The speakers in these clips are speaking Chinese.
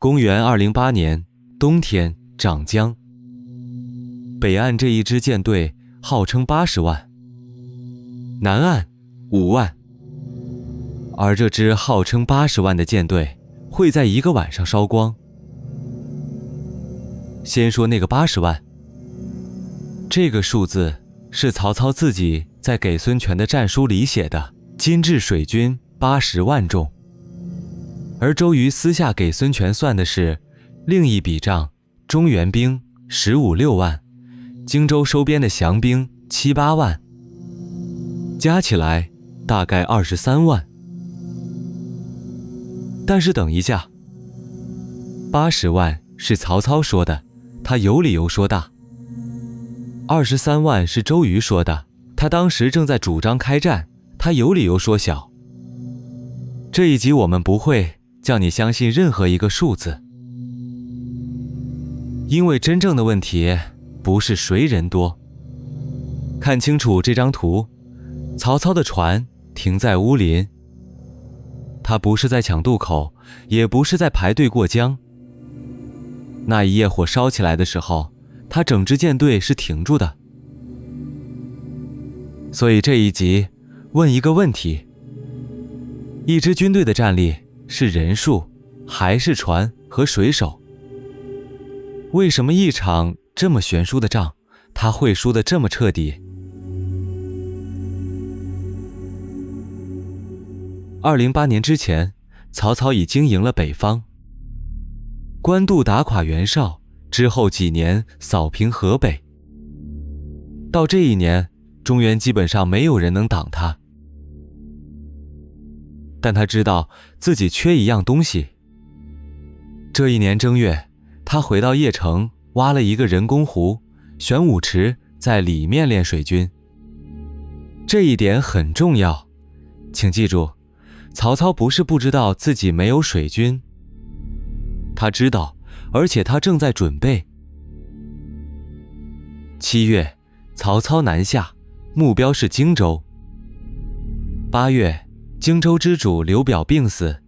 公元208年冬天，长江北岸这一支舰队号称80万，南岸5万。而这支号称80万的舰队会在一个晚上烧光。先说那个80万，这个数字是曹操自己在给孙权的战书里写的，今至水军80万众。而周瑜私下给孙权算的是另一笔账，中原兵15、16万，荆州收编的降兵7、8万，加起来大概23万。但是等一下，80万是曹操说的，他有理由说大；23万是周瑜说的，他当时正在主张开战，他有理由说小。这一集我们不会叫你相信任何一个数字，因为真正的问题不是谁人多。看清楚这张图，曹操的船停在乌林，他不是在抢渡口，也不是在排队过江。那一夜火烧起来的时候，他整支舰队是停住的。所以这一集问一个问题：一支军队的战力是人数还是船和水手？为什么一场这么悬殊的仗他会输得这么彻底？208年之前，曹操已经赢了北方，官渡打垮袁绍之后几年扫平河北，到这一年中原基本上没有人能挡他。但他知道自己缺一样东西。这一年正月，他回到邺城，挖了一个人工湖，玄武池在里面练水军。这一点很重要，请记住，曹操不是不知道自己没有水军，他知道，而且他正在准备。7月，曹操南下，目标是荆州。8月，荆州之主刘表病死。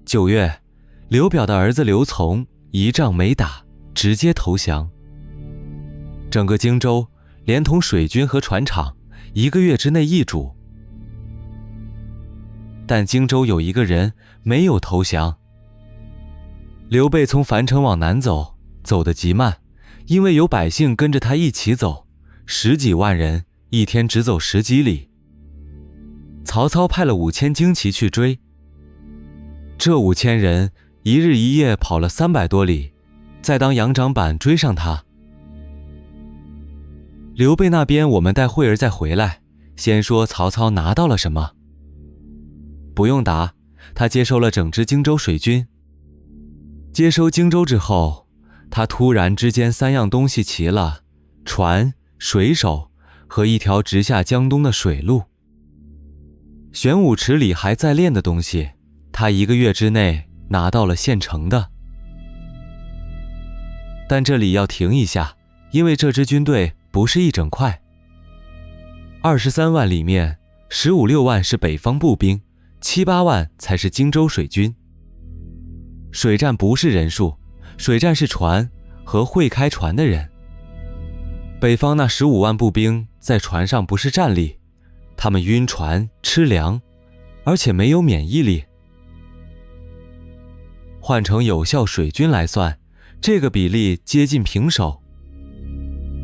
9月，刘表的儿子刘琮一仗没打，直接投降。整个荆州连同水军和船厂1个月之内易主。但荆州有一个人没有投降。刘备从樊城往南走，走得极慢，因为有百姓跟着他一起走，10几万人，一天只走10几里。曹操派了5000精骑去追，这5000人一日一夜跑了300多里，再当杨长板追上他。刘备那边我们待会儿再回来，先说曹操拿到了什么。不用答，他接收了整支荆州水军。接收荆州之后，他突然之间3样东西齐了：船、水手和一条直下江东的水路。玄武池里还在练的东西，他1个月之内拿到了现成的。但这里要停一下，因为这支军队不是一整块。23万里面15、16万是北方步兵，7、8万才是荆州水军。水战不是人数，水战是船和会开船的人。北方那15万步兵在船上不是战力，他们晕船吃粮，而且没有免疫力。换成有效水军来算，这个比例接近平手。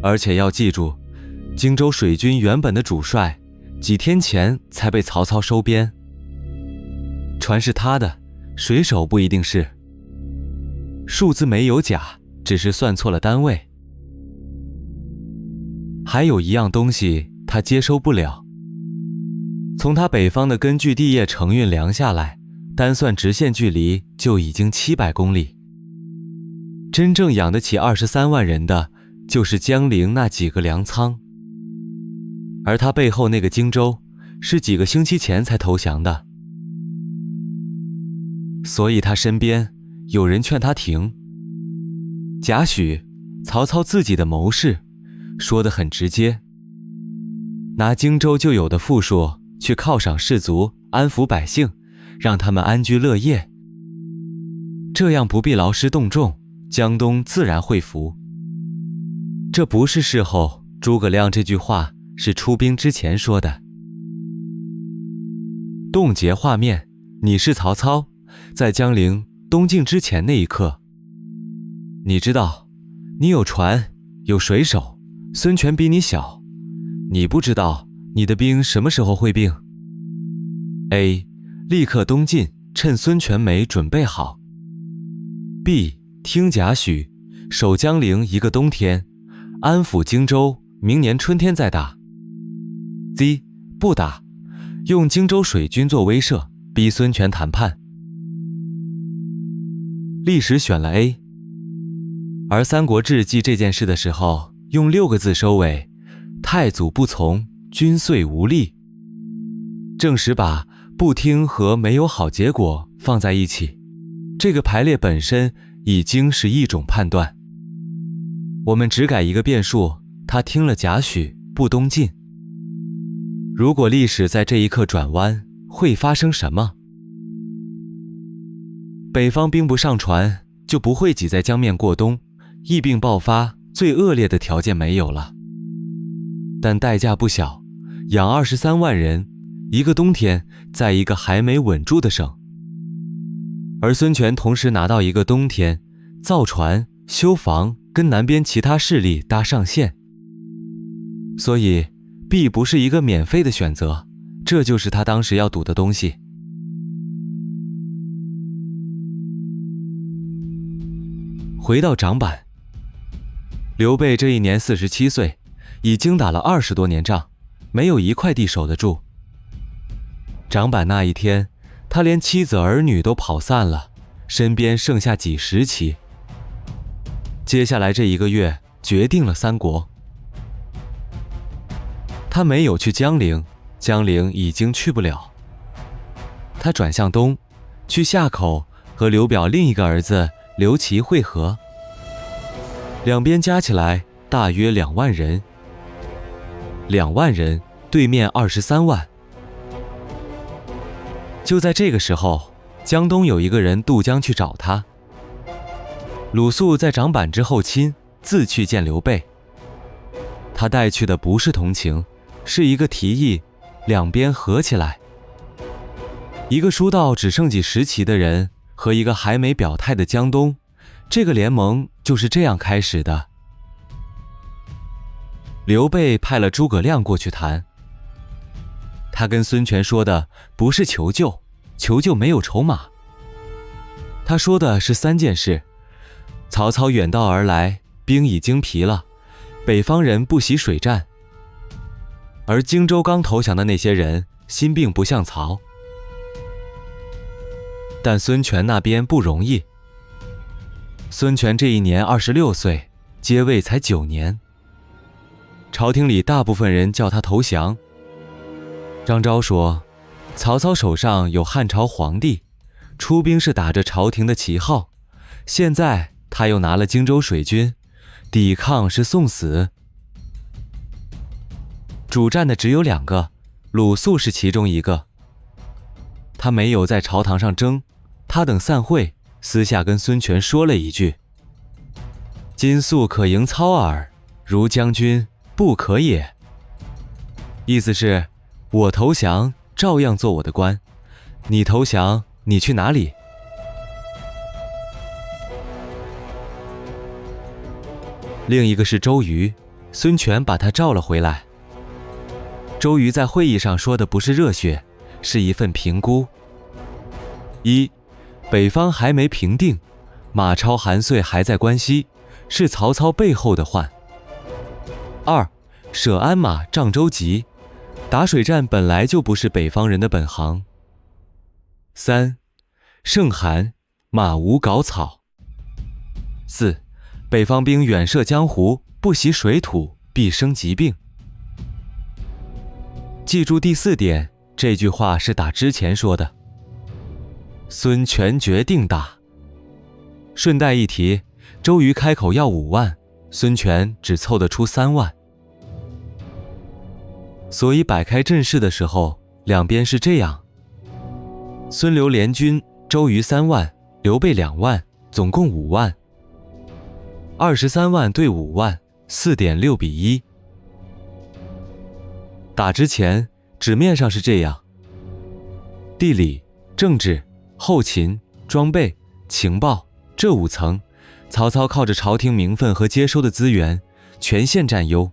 而且要记住，荆州水军原本的主帅几天前才被曹操收编，船是他的，水手不一定是。数字没有假，只是算错了单位。还有一样东西他接收不了，从他北方的根据地业承运粮下来，单算直线距离就已经700公里。真正养得起23万人的，就是江陵那几个粮仓。而他背后那个荆州，是几个星期前才投降的。所以他身边有人劝他停。贾诩，曹操自己的谋士，说得很直接，拿荆州就有的富庶去犒赏士卒，安抚百姓，让他们安居乐业。这样不必劳师动众，江东自然会服。这不是事后诸葛亮这句话是出兵之前说的。冻结画面，你是曹操，在江陵东进之前那一刻。你知道，你有船，有水手，孙权比你小，你不知道你的兵什么时候会病。A. 立刻东进，趁孙权没准备好。B. 听贾诩，守江陵一个冬天，安抚荆州，明年春天再打。C. 不打，用荆州水军做威慑，逼孙权谈判。历史选了 A， 而《三国志》记这件事的时候，用6个字收尾：太祖不从，军遂无力。正史把不听和没有好结果放在一起，这个排列本身已经是一种判断。我们只改一个变数，他听了贾诩，不东进。如果历史在这一刻转弯，会发生什么？北方兵不上船，就不会挤在江面过冬，疫病爆发，最恶劣的条件没有了。但代价不小，养23万人，一个冬天，在一个还没稳住的省。而孙权同时拿到一个冬天，造船、修防，跟南边其他势力搭上线。所以 B 不是一个免费的选择，这就是他当时要赌的东西。回到掌板，刘备这一年47岁，已经打了20多年仗，没有一块地守得住。掌板那一天，他连妻子儿女都跑散了，身边剩下几十骑。接下来这一个月决定了三国。他没有去江陵，江陵已经去不了。他转向东，去夏口和刘表另一个儿子刘琦会合，两边加起来大约2万人。2万人对面23万。就在这个时候，江东有一个人渡江去找他。鲁肃在掌板之后亲自去见刘备，他带去的不是同情，是一个提议，两边合起来。一个输到只剩几十骑的人和一个还没表态的江东，这个联盟就是这样开始的。刘备派了诸葛亮过去谈，他跟孙权说的不是求救，求救没有筹码。他说的是3件事：曹操远道而来，兵已经疲了，北方人不习水战，而荆州刚投降的那些人心病不像曹。但孙权那边不容易，孙权这一年26岁，接位才9年。朝廷里大部分人叫他投降。张昭说，曹操手上有汉朝皇帝，出兵是打着朝廷的旗号，现在他又拿了荆州水军，抵抗是送死。主战的只有2个，鲁肃是其中一个。他没有在朝堂上争，他等散会，私下跟孙权说了一句：今速可迎操耳，如将军不可也。意思是，我投降照样做我的官，你投降你去哪里？另一个是周瑜，孙权把他召了回来。周瑜在会议上说的不是热血，是一份评估。1. 北方还没平定，马超、韩遂还在关西，是曹操背后的患。2. 舍鞍马，仗舟楫，打水战本来就不是北方人的本行。3. 盛寒，马无稿草。4. 北方兵远涉江湖，不习水土，必生疾病。记住第4点，这句话是打之前说的。孙权决定打。顺带一提，周瑜开口要5万，孙权只凑得出3万。所以摆开阵势的时候，两边是这样：孙刘联军，周瑜3万，刘备2万，总共5万。23万对5万，4.6比1。打之前，纸面上是这样：地理、政治、后勤、装备、情报这5层，曹操靠着朝廷名分和接收的资源，全线占优。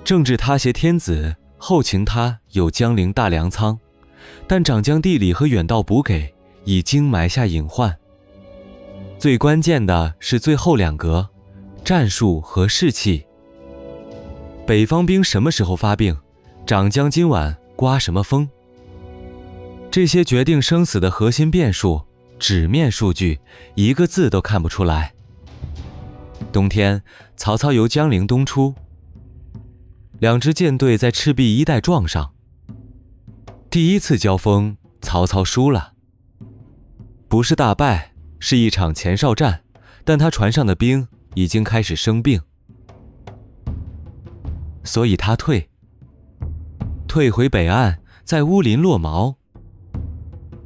政治他挟天子，后勤他有江陵大粮仓，但长江地理和远道补给已经埋下隐患。最关键的是最后2格，战术和士气。北方兵什么时候发病？长江今晚刮什么风？这些决定生死的核心变数，纸面数据一个字都看不出来。冬天，曹操由江陵东出，2支舰队在赤壁一带撞上。第一次交锋，曹操输了，不是大败，是一场前哨战，但他船上的兵已经开始生病，所以他退回北岸，在乌林落锚。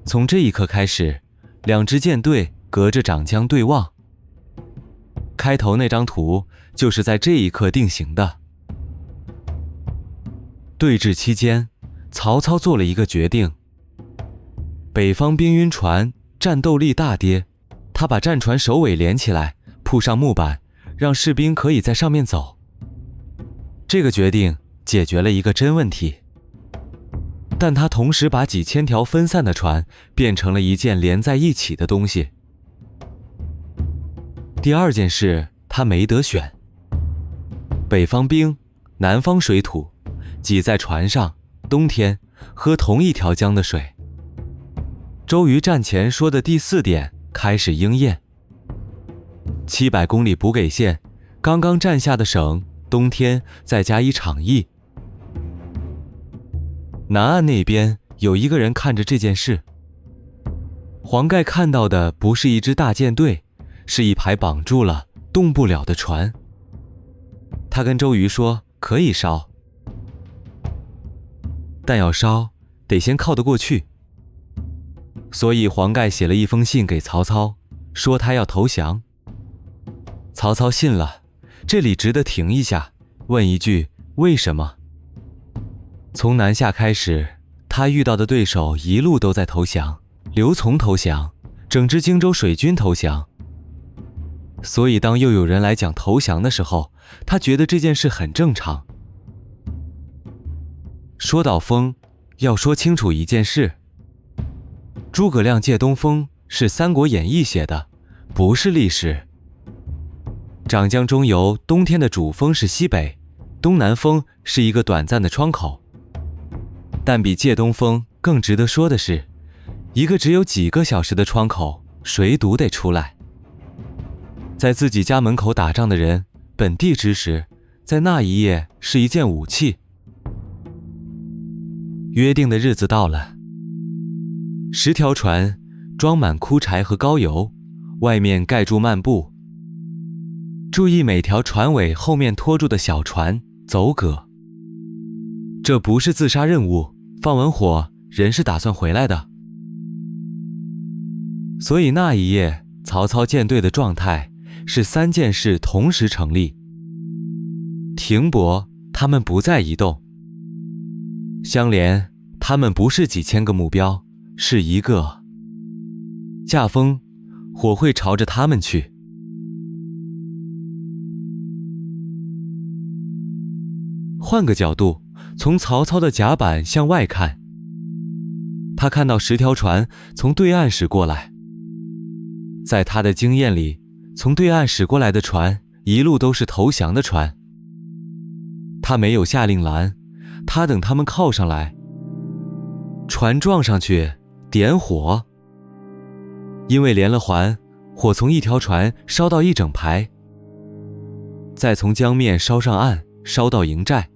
从这一刻开始，2支舰队隔着长江对望。开头那张图就是在这一刻定型的。对峙期间，曹操做了一个决定：北方兵晕船，战斗力大跌，他把战船首尾连起来，铺上木板，让士兵可以在上面走。这个决定解决了一个真问题，但他同时把几千条分散的船变成了一件连在一起的东西。第二件事，他没得选。北方兵，南方水土，挤在船上，冬天喝同一条江的水。周瑜战前说的第4点开始应验。700公里补给线，刚刚占下的省，冬天再加一场役。南岸那边有一个人看着这件事。黄盖看到的不是一支大舰队，是一排绑住了动不了的船。他跟周瑜说可以烧，但要烧得先靠得过去。所以黄盖写了一封信给曹操，说他要投降。曹操信了，这里值得停一下，问一句为什么？从南下开始，他遇到的对手一路都在投降，刘琮投降，整支荆州水军投降。所以当又有人来讲投降的时候，他觉得这件事很正常。说到风，要说清楚一件事：诸葛亮借东风是《三国演义》写的，不是历史。长江中游冬天的主风是西北，东南风是一个短暂的窗口。但比借东风更值得说的是，一个只有几个小时的窗口，谁堵得出来？在自己家门口打仗的人，本地知识，在那一夜是一件武器。约定的日子到了，10条船装满枯柴和膏油，外面盖住漫布。注意每条船尾后面拖住的小船走葛。这不是自杀任务，放完火人是打算回来的。所以那一夜曹操舰队的状态是3件事同时成立：停泊，他们不再移动；相连，他们不是几千个目标，是一个；架风，火会朝着他们去。换个角度，从曹操的甲板向外看，他看到10条船从对岸驶过来。在他的经验里，从对岸驶过来的船一路都是投降的船。他没有下令拦，他等他们靠上来，船撞上去点火。因为连了环，火从一条船烧到一整排，再从江面烧上岸，烧到营寨。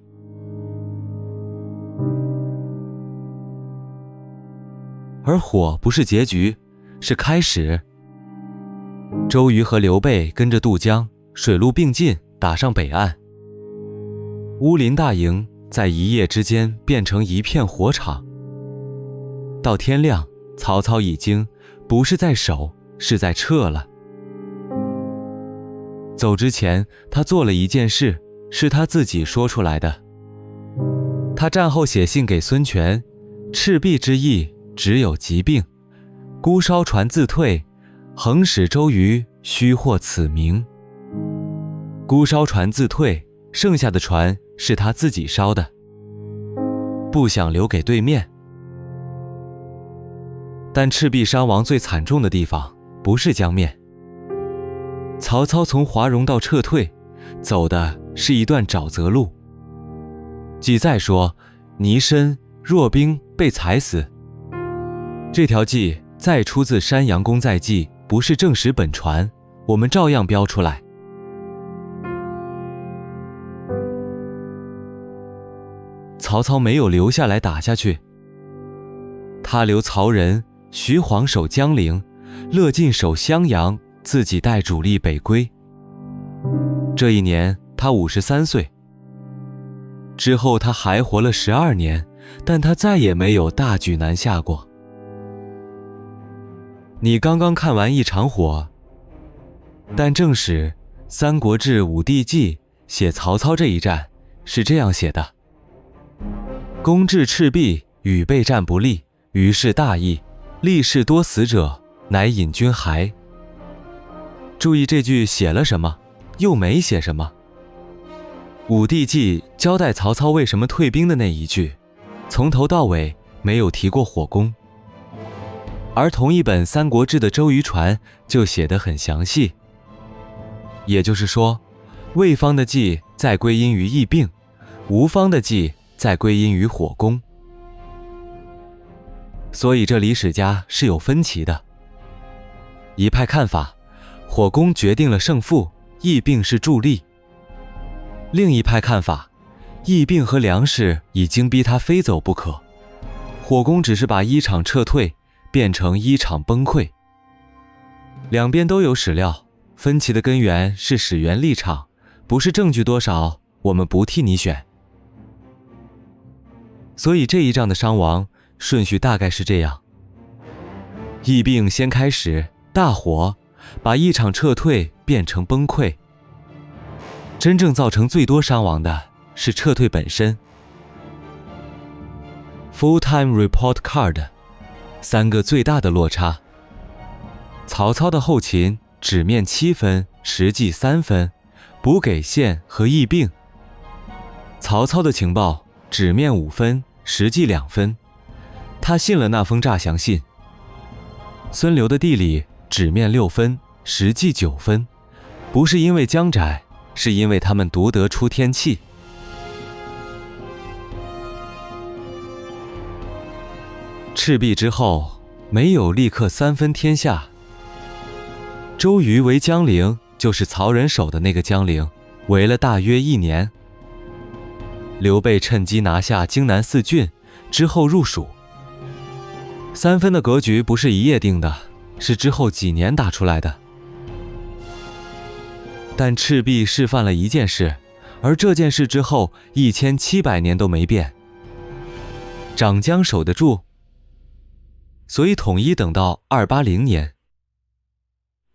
而火不是结局，是开始。周瑜和刘备跟着渡江，水陆并进，打上北岸。乌林大营在一夜之间变成一片火场。到天亮，曹操已经不是在守，是在撤了。走之前，他做了一件事，是他自己说出来的。他战后写信给孙权，赤壁之役只有疾病，孤烧船自退，横使周瑜须获此名。孤烧船自退，剩下的船是他自己烧的，不想留给对面。但赤壁伤亡最惨重的地方不是江面，曹操从华容道撤退，走的是一段沼泽路。记载说倪深、骆宾被踩死，这条记再出自山阳公载记，不是正史本传，我们照样标出来。曹操没有留下来打下去，他留曹仁、徐晃守江陵，乐进守襄阳，自己带主力北归。这一年他53岁。之后他还活了12年，但他再也没有大举南下过。你刚刚看完一场火，但正史《三国志武帝纪》写曹操这一战是这样写的：攻至赤壁，与备战不利，于是大意，力士多死者，乃引军还。注意这句写了什么，又没写什么。武帝纪交代曹操为什么退兵的那一句，从头到尾没有提过火攻，而同一本《三国志》的周瑜传就写得很详细。也就是说，魏方的计在归因于疫病，吴方的计在归因于火攻。所以这里史家是有分歧的。一派看法，火攻决定了胜负，疫病是助力。另一派看法，疫病和粮食已经逼他非走不可，火攻只是把一场撤退变成一场崩溃。两边都有史料，分歧的根源是史源立场，不是证据多少，我们不替你选。所以这一仗的伤亡顺序大概是这样：疫病先开始，大火把一场撤退变成崩溃。真正造成最多伤亡的是撤退本身。Full-time report card， 3个最大的落差。曹操的后勤纸面7分，实际3分，补给线和疫病。曹操的情报纸面5分，实际2分，他信了那封诈降信。孙刘的地理纸面6分，实际9分，不是因为江窄，是因为他们独得出天气。赤壁之后，没有立刻3分天下。周瑜围江陵，就是曹仁守的那个江陵，围了大约1年。刘备趁机拿下荆南4郡，之后入蜀。3分的格局不是一夜定的，是之后几年打出来的。但赤壁示范了一件事，而这件事之后1700年都没变。长江守得住，所以统一等到280年。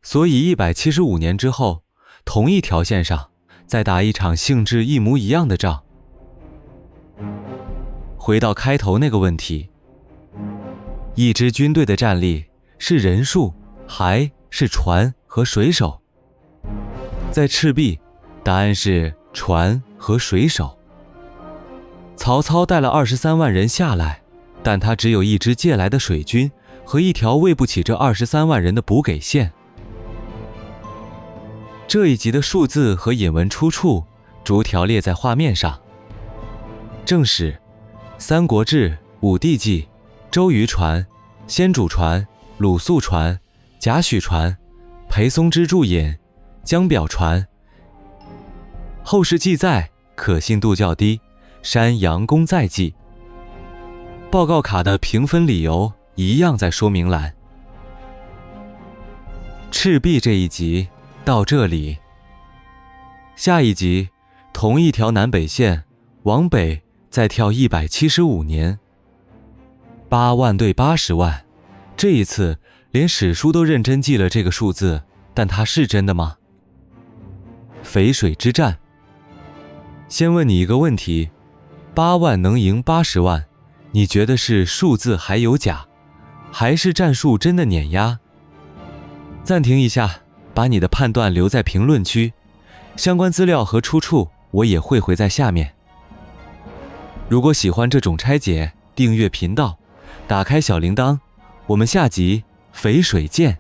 所以175年之后，同一条线上再打一场性质一模一样的仗。回到开头那个问题，一支军队的战力是人数还是船和水手？在赤壁，答案是船和水手。曹操带了23万人下来，但他只有一支借来的水军和一条喂不起这23万人的补给线。这一集的数字和引文出处逐条列在画面上。正史《三国志》《武帝纪》《周瑜传》《先主传》《鲁肃传》《贾诩传》《裴松之注引》《江表传》。后世记载可信度较低，山阳公载记。报告卡的评分理由一样在说明栏。赤壁这一集到这里，下一集同一条南北线往北再跳175年，8万对80万，这一次连史书都认真记了这个数字，但它是真的吗？淝水之战。先问你一个问题，8万能赢80万，你觉得是数字还有假，还是战术真的碾压？暂停一下，把你的判断留在评论区，相关资料和出处我也会回在下面。如果喜欢这种拆解，订阅频道，打开小铃铛，我们下集淝水见。